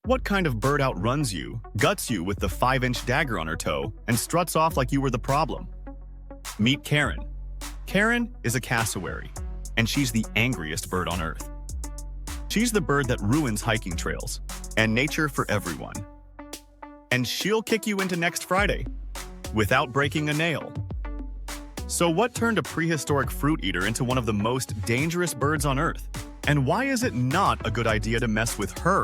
What kind of bird outruns you, guts you with the 5-inch dagger on her toe, and struts off like you were the problem? Meet Karen. Karen is a cassowary, and she's the angriest bird on Earth. She's the bird that ruins hiking trails and nature for everyone. And she'll kick you into next Friday without breaking a nail. So what turned a prehistoric fruit eater into one of the most dangerous birds on Earth? And why is it not a good idea to mess with her?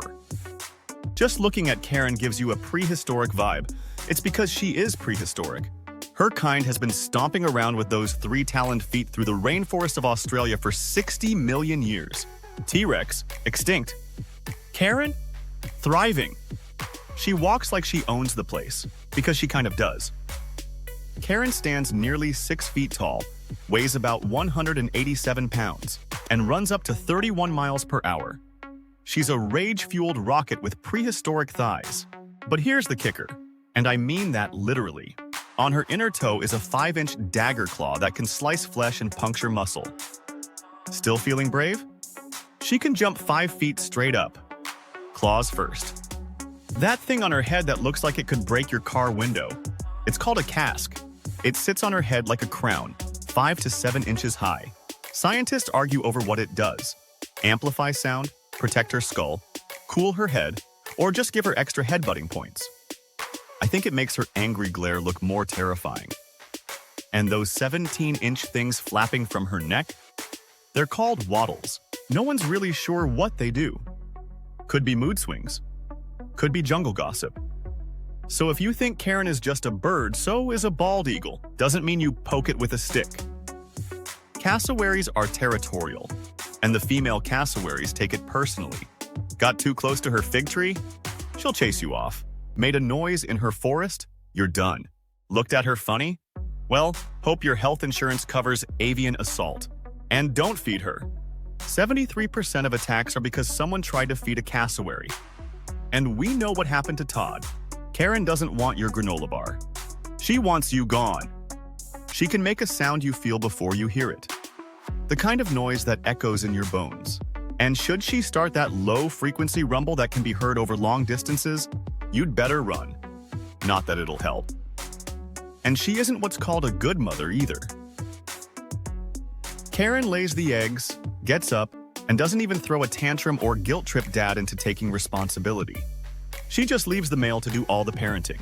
Just looking at Karen gives you a prehistoric vibe. It's because she is prehistoric. Her kind has been stomping around with those 3-taloned feet through the rainforest of Australia for 60 million years. T-Rex, extinct. Karen, thriving. She walks like she owns the place, because she kind of does. Karen stands nearly 6 feet tall, weighs about 187 pounds, and runs up to 31 miles per hour. She's a rage-fueled rocket with prehistoric thighs. But here's the kicker, and I mean that literally. On her inner toe is a 5-inch dagger claw that can slice flesh and puncture muscle. Still feeling brave? She can jump 5 feet straight up. Claws first. That thing on her head that looks like it could break your car window. It's called a casque. It sits on her head like a crown, 5 to 7 inches high. Scientists argue over what it does. Amplify sound, protect her skull, cool her head, or just give her extra headbutting points. I think it makes her angry glare look more terrifying. And those 17-inch things flapping from her neck? They're called wattles. No one's really sure what they do. Could be mood swings. Could be jungle gossip. So if you think Karen is just a bird, so is a bald eagle. Doesn't mean you poke it with a stick. Cassowaries are territorial, and the female cassowaries take it personally. Got too close to her fig tree? She'll chase you off. Made a noise in her forest? You're done. Looked at her funny? Well, hope your health insurance covers avian assault. And don't feed her. 73% of attacks are because someone tried to feed a cassowary. And we know what happened to Todd. Karen doesn't want your granola bar. She wants you gone. She can make a sound you feel before you hear it. The kind of noise that echoes in your bones. And should she start that low-frequency rumble that can be heard over long distances, you'd better run. Not that it'll help. And she isn't what's called a good mother either. Karen lays the eggs, gets up, and doesn't even throw a tantrum or guilt-trip dad into taking responsibility. She just leaves the male to do all the parenting.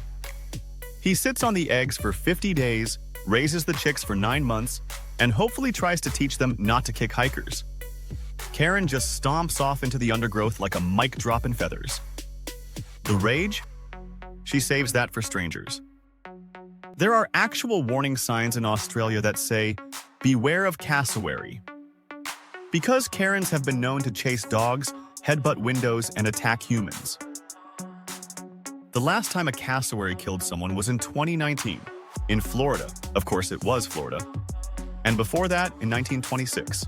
He sits on the eggs for 50 days, raises the chicks for 9 months, and hopefully tries to teach them not to kick hikers. Karen just stomps off into the undergrowth like a mic drop in feathers. The rage? She saves that for strangers. There are actual warning signs in Australia that say, "Beware of cassowary." Because Karens have been known to chase dogs, headbutt windows, and attack humans. The last time a cassowary killed someone was in 2019, in Florida. Of course, it was Florida. And before that, in 1926.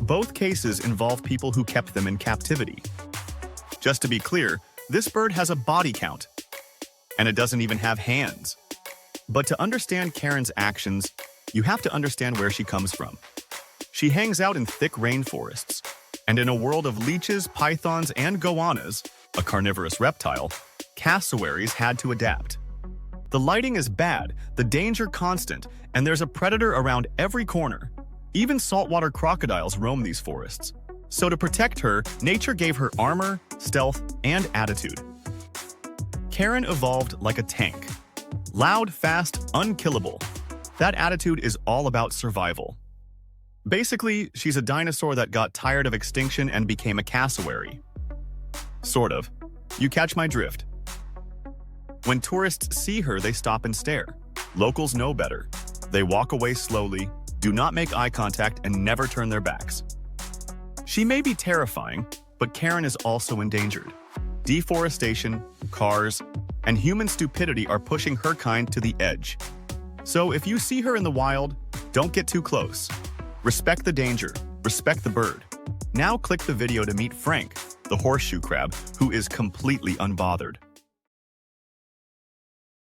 Both cases involve people who kept them in captivity. Just to be clear, this bird has a body count, and it doesn't even have hands. But to understand Karen's actions, you have to understand where she comes from. She hangs out in thick rainforests, and in a world of leeches, pythons, and goannas, a carnivorous reptile, cassowaries had to adapt. The lighting is bad, the danger constant, and there's a predator around every corner. Even saltwater crocodiles roam these forests. So to protect her, nature gave her armor, stealth, and attitude. Karen evolved like a tank. Loud, fast, unkillable. That attitude is all about survival. Basically, she's a dinosaur that got tired of extinction and became a cassowary. Sort of. You catch my drift. When tourists see her, they stop and stare. Locals know better. They walk away slowly, do not make eye contact, and never turn their backs. She may be terrifying, but Karen is also endangered. Deforestation, cars, and human stupidity are pushing her kind to the edge. So if you see her in the wild, don't get too close. Respect the danger, respect the bird. Now click the video to meet Frank, the horseshoe crab, who is completely unbothered.